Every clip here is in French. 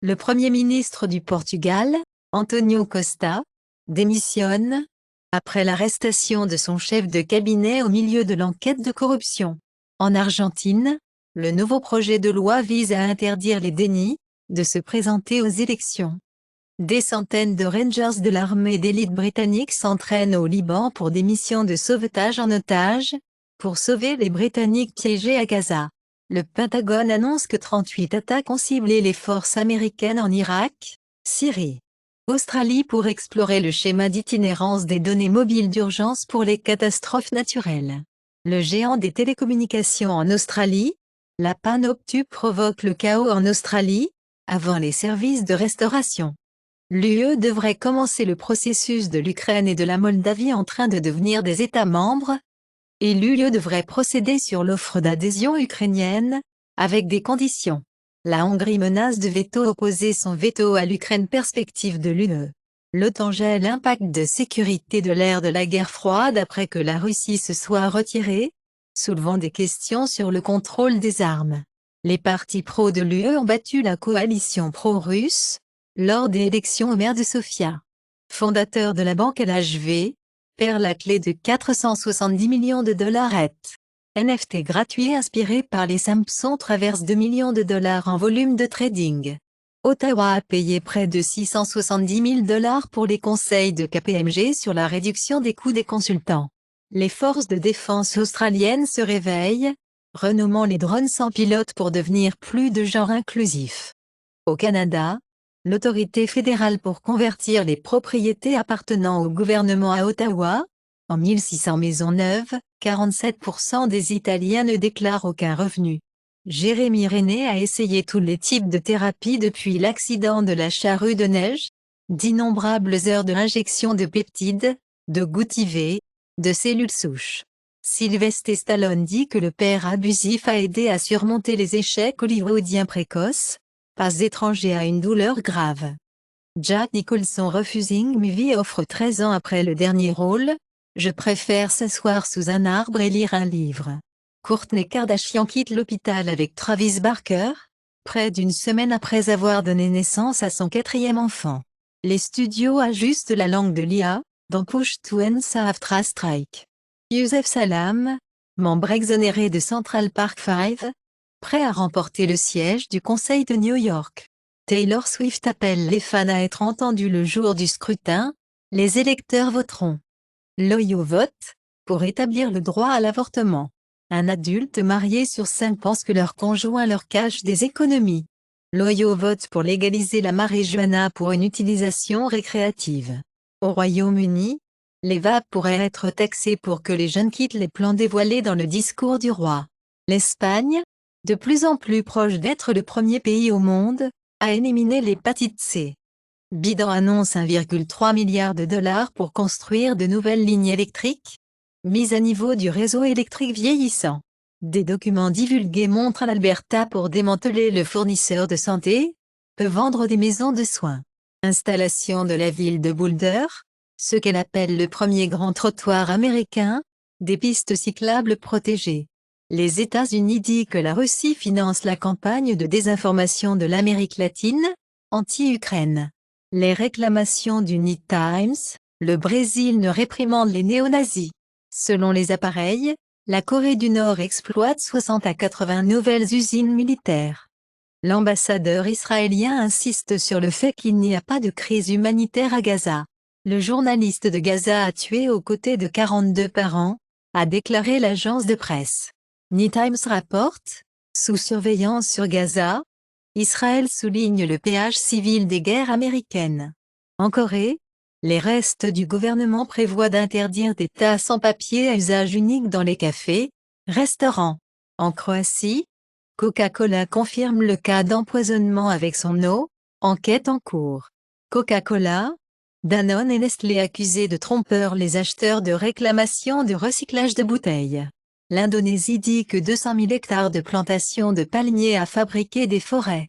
Le Premier ministre du Portugal, António Costa, démissionne après l'arrestation de son chef de cabinet au milieu de l'enquête de corruption. En Argentine, le nouveau projet de loi vise à interdire les dénis de se présenter aux élections. Des centaines de Rangers de l'armée d'élite britannique s'entraînent au Liban pour des missions de sauvetage en otage, pour sauver les Britanniques piégés à Gaza. Le Pentagone annonce que 38 attaques ont ciblé les forces américaines en Irak, Syrie, Australie pour explorer le schéma d'itinérance des données mobiles d'urgence pour les catastrophes naturelles. Le géant des télécommunications en Australie, la panne obtue provoque le chaos en Australie, avant les services de restauration. L'UE devrait commencer le processus de l'Ukraine et de la Moldavie en train de devenir des États membres, et l'UE devrait procéder sur l'offre d'adhésion ukrainienne, avec des conditions. La Hongrie menace de veto opposer son veto à l'Ukraine perspective de l'UE. L'OTAN gèle l'impact de sécurité de l'ère de la guerre froide après que la Russie se soit retirée, soulevant des questions sur le contrôle des armes. Les partis pro de l'UE ont battu la coalition pro-russe, lors des élections au maire de Sofia. Fondateur de la banque LHV, perd la clé de 470 millions de dollars. NFT gratuit inspiré par les Simpsons traverse 2 millions de dollars en volume de trading. Ottawa a payé près de 670 000 dollars pour les conseils de KPMG sur la réduction des coûts des consultants. Les forces de défense australiennes se réveillent, renommant les drones sans pilote pour devenir plus de genre inclusif. Au Canada, l'autorité fédérale pour convertir les propriétés appartenant au gouvernement à Ottawa, en 1600 maisons neuves, 47% des Italiens ne déclarent aucun revenu. Jérémy René a essayé tous les types de thérapies depuis l'accident de la charrue de neige, d'innombrables heures de injection de peptides, de gouttes IV, de cellules souches. Sylvester Stallone dit que le père abusif a aidé à surmonter les échecs hollywoodiens précoces, pas étranger à une douleur grave. Jack Nicholson Refusing Movie offre 13 ans après le dernier rôle, je préfère s'asseoir sous un arbre et lire un livre. Kourtney Kardashian quitte l'hôpital avec Travis Barker, près d'une semaine après avoir donné naissance à son 4e enfant. Les studios ajustent la langue de l'IA, dans Push to Answer After a Strike. Youssef Sallam, membre exonéré de Central Park 5, prêt à remporter le siège du Conseil de New York. Taylor Swift appelle les fans à être entendus le jour du scrutin, les électeurs voteront. Loyaux vote, pour établir le droit à l'avortement. Un adulte marié sur 5 pense que leur conjoint leur cache des économies. Loyaux vote pour légaliser la marijuana pour une utilisation récréative. Au Royaume-Uni, les vapes pourraient être taxés pour que les jeunes quittent les plans dévoilés dans le discours du roi. L'Espagne, de plus en plus proche d'être le premier pays au monde, a éliminé l'hépatite C. Biden annonce 1,3 milliard de dollars pour construire de nouvelles lignes électriques. Mise à niveau du réseau électrique vieillissant. Des documents divulgués montrent l'Alberta pour démanteler le fournisseur de santé, peut vendre des maisons de soins. Installation de la ville de Boulder, ce qu'elle appelle le premier grand trottoir américain, des pistes cyclables protégées. Les États-Unis disent que la Russie finance la campagne de désinformation de l'Amérique latine, anti-Ukraine. Les réclamations du New Times, le Brésil ne réprimande les néo-nazis. Selon les appareils, la Corée du Nord exploite 60 à 80 nouvelles usines militaires. L'ambassadeur israélien insiste sur le fait qu'il n'y a pas de crise humanitaire à Gaza. Le journaliste de Gaza a tué aux côtés de 42 parents, a déclaré l'agence de presse. New Times rapporte, sous surveillance sur Gaza, Israël souligne le péage civil des guerres américaines. En Corée, les restes du gouvernement prévoient d'interdire des tasses en papier à usage unique dans les cafés, restaurants. En Croatie, Coca-Cola confirme le cas d'empoisonnement avec son eau, enquête en cours. Coca-Cola, Danone et Nestlé accusés de trompeur les acheteurs de réclamation de recyclage de bouteilles. L'Indonésie dit que 200 000 hectares de plantations de palmiers a fabriqué des forêts.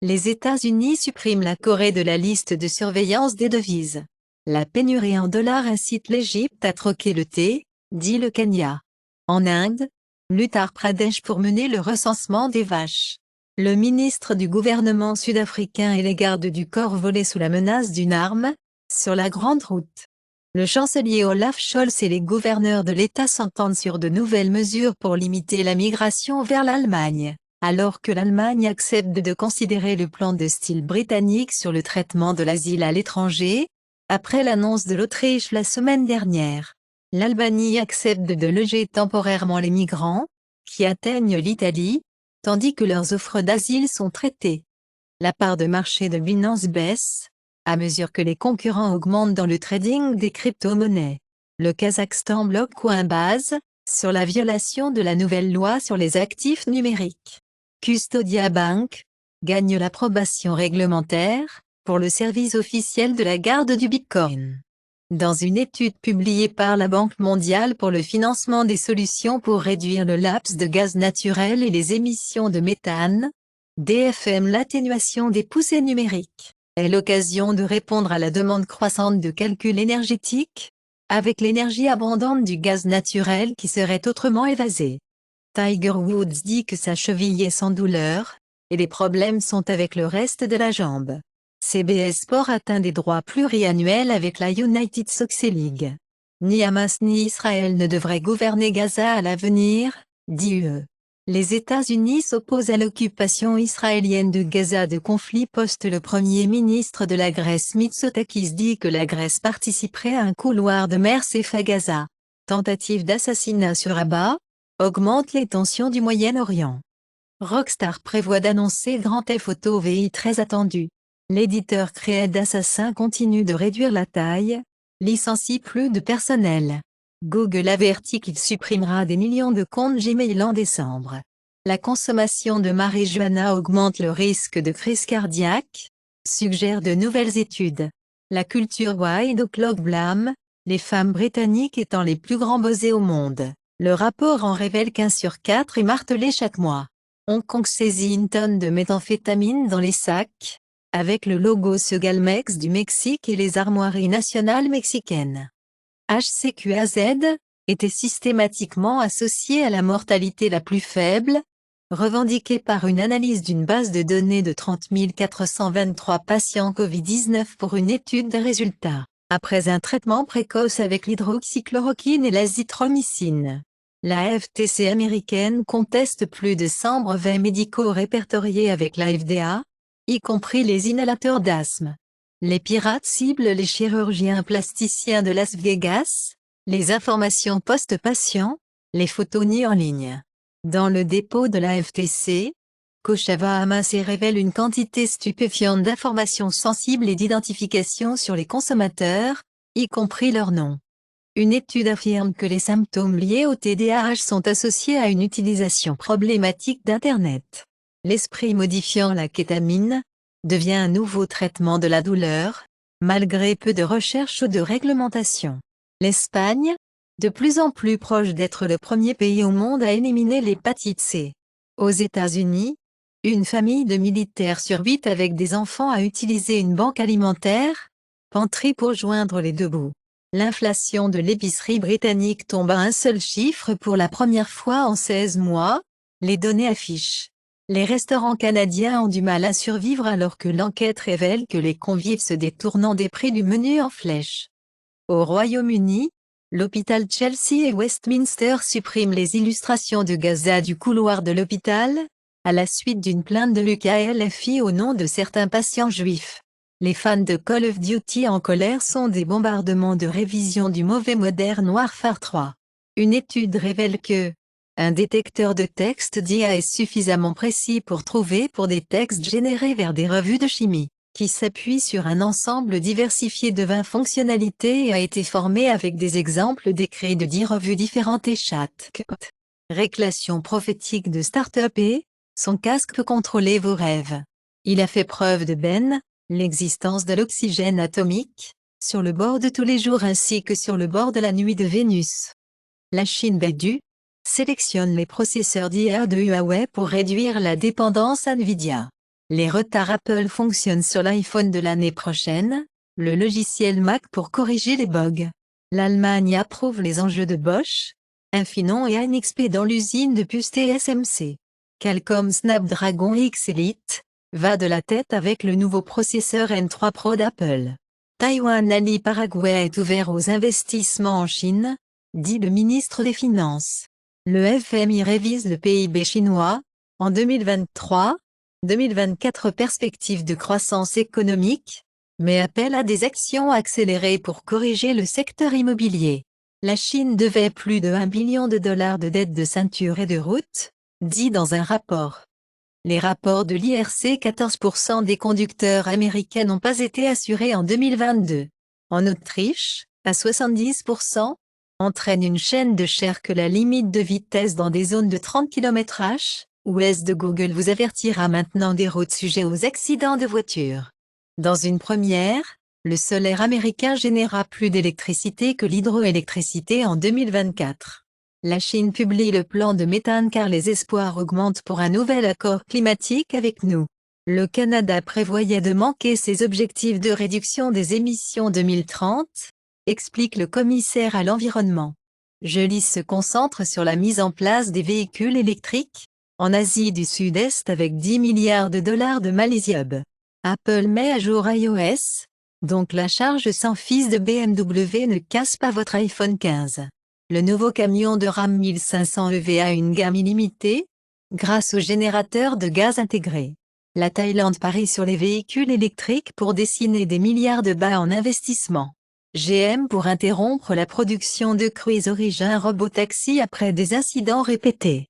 Les États-Unis suppriment la Corée de la liste de surveillance des devises. La pénurie en dollars incite l'Égypte à troquer le thé, dit le Kenya. En Inde, l'Uttar Pradesh pour mener le recensement des vaches. Le ministre du gouvernement sud-africain et les gardes du corps volés sous la menace d'une arme, sur la grande route. Le chancelier Olaf Scholz et les gouverneurs de l'État s'entendent sur de nouvelles mesures pour limiter la migration vers l'Allemagne, alors que l'Allemagne accepte de considérer le plan de style britannique sur le traitement de l'asile à l'étranger, après l'annonce de l'Autriche la semaine dernière. L'Albanie accepte de loger temporairement les migrants, qui atteignent l'Italie, tandis que leurs offres d'asile sont traitées. La part de marché de Binance baisse, à mesure que les concurrents augmentent dans le trading des crypto-monnaies. Le Kazakhstan bloque Coinbase, sur la violation de la nouvelle loi sur les actifs numériques. Custodia Bank gagne l'approbation réglementaire pour le service officiel de la garde du Bitcoin. Dans une étude publiée par la Banque mondiale pour le financement des solutions pour réduire le laps de gaz naturel et les émissions de méthane, DFM, l'atténuation des poussées numériques est l'occasion de répondre à la demande croissante de calcul énergétique, avec l'énergie abondante du gaz naturel qui serait autrement évasée. Tiger Woods dit que sa cheville est sans douleur, et les problèmes sont avec le reste de la jambe. CBS Sport atteint des droits pluriannuels avec la United Soccer League. Ni Hamas ni Israël ne devraient gouverner Gaza à l'avenir, dit UE. Les États-Unis s'opposent à l'occupation israélienne de Gaza. De conflit poste. Le premier ministre de la Grèce Mitsotakis dit que la Grèce participerait à un couloir de mer safe à Gaza. Tentative d'assassinat sur Rabat augmente les tensions du Moyen-Orient. Rockstar prévoit d'annoncer Grand Theft Auto VI très attendu. L'éditeur Creed Assassin continue de réduire la taille, licencie plus de personnel. Google avertit qu'il supprimera des millions de comptes Gmail en décembre. La consommation de marijuana augmente le risque de crise cardiaque, suggèrent de nouvelles études. La culture White O'Clock blâme, les femmes britanniques étant les plus grands bosés au monde. Le rapport en révèle qu'1 sur 4 est martelé chaque mois. Hong Kong saisit une tonne de méthamphétamine dans les sacs, avec le logo Segalmex du Mexique et les armoiries nationales mexicaines. HCQAZ était systématiquement associé à la mortalité la plus faible, revendiquée par une analyse d'une base de données de 30 423 patients Covid-19 pour une étude de résultats, après un traitement précoce avec l'hydroxychloroquine et l'azithromycine. La FTC américaine conteste plus de 100 brevets médicaux répertoriés avec la FDA, y compris les inhalateurs d'asthme. Les pirates ciblent les chirurgiens plasticiens de Las Vegas, les informations post-patient, les photos nies en ligne. Dans le dépôt de la FTC, Kochava amasse et révèle une quantité stupéfiante d'informations sensibles et d'identification sur les consommateurs, y compris leur nom. Une étude affirme que les symptômes liés au TDAH sont associés à une utilisation problématique d'Internet. L'esprit modifiant la kétamine devient un nouveau traitement de la douleur, malgré peu de recherche ou de réglementation. L'Espagne, de plus en plus proche d'être le premier pays au monde à éliminer l'hépatite C. Aux États-Unis, une famille de militaires sur 8 avec des enfants a utilisé une banque alimentaire, Pantry, pour joindre les deux bouts. L'inflation de l'épicerie britannique tombe à un seul chiffre pour la première fois en 16 mois, les données affichent. Les restaurants canadiens ont du mal à survivre alors que l'enquête révèle que les convives se détournent des prix du menu en flèche. Au Royaume-Uni, l'hôpital Chelsea et Westminster suppriment les illustrations de Gaza du couloir de l'hôpital, à la suite d'une plainte de l'UKLFI au nom de certains patients juifs. Les fans de Call of Duty en colère sont des bombardements de révision du mauvais Modern Warfare 3. Une étude révèle que un détecteur de texte d'IA est suffisamment précis pour trouver des textes générés vers des revues de chimie, qui s'appuie sur un ensemble diversifié de 20 fonctionnalités et a été formé avec des exemples décrits de 10 revues différentes et chatbots. Réclamation prophétique de start-up et son casque peut contrôler vos rêves. Il a fait preuve de l'existence de l'oxygène atomique, sur le bord de tous les jours ainsi que sur le bord de la nuit de Vénus. La Chine Baidu sélectionne les processeurs d'IA de Huawei pour réduire la dépendance à Nvidia. Les retards Apple fonctionnent sur l'iPhone de l'année prochaine, le logiciel Mac pour corriger les bugs. L'Allemagne approuve les enjeux de Bosch, Infineon et NXP dans l'usine de puces TSMC. Qualcomm Snapdragon X Elite va de la tête avec le nouveau processeur M3 Pro d'Apple. Taïwan Ali Paraguay est ouvert aux investissements en Chine, dit le ministre des Finances. Le FMI révise le PIB chinois. En 2023-2024 perspectives de croissance économique, mais appelle à des actions accélérées pour corriger le secteur immobilier. La Chine devait plus de 1 billion de dollars de dettes de ceinture et de route, dit dans un rapport. Les rapports de l'IRC 14% des conducteurs américains n'ont pas été assurés en 2022. En Autriche, à 70%, entraîne une chaîne de cher que la limite de vitesse dans des zones de 30 km/h, OS de Google vous avertira maintenant des routes sujettes aux accidents de voitures. Dans une première, le solaire américain générera plus d'électricité que l'hydroélectricité en 2024. La Chine publie le plan de méthane car les espoirs augmentent pour un nouvel accord climatique avec nous. Le Canada prévoyait de manquer ses objectifs de réduction des émissions 2030, explique le commissaire à l'environnement. Joly se concentre sur la mise en place des véhicules électriques en Asie du Sud-Est avec 10 milliards de dollars de Malaysiub. Apple met à jour iOS, donc la charge sans fil de BMW ne casse pas votre iPhone 15. Le nouveau camion de Ram 1500 EV a une gamme illimitée, grâce au générateur de gaz intégré. La Thaïlande parie sur les véhicules électriques pour dessiner des milliards de bahts en investissement. GM pour interrompre la production de Cruise Origin Robotaxi après des incidents répétés.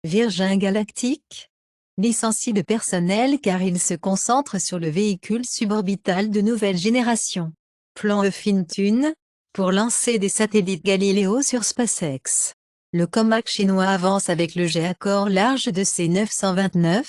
Virgin Galactic licencie le personnel car il se concentre sur le véhicule suborbital de nouvelle génération. Plan Eufintune, pour lancer des satellites Galileo sur SpaceX. Le Comac chinois avance avec le jet à corps large de C929.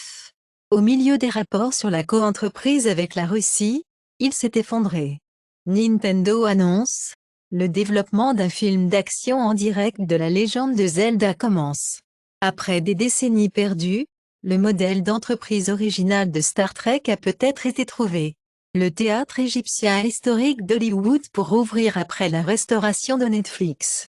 Au milieu des rapports sur la coentreprise avec la Russie, il s'est effondré. Nintendo annonce, le développement d'un film d'action en direct de la légende de Zelda commence. Après des décennies perdues, le modèle d'entreprise original de Star Trek a peut-être été trouvé. Le théâtre égyptien historique d'Hollywood pour rouvrir après la restauration de Netflix.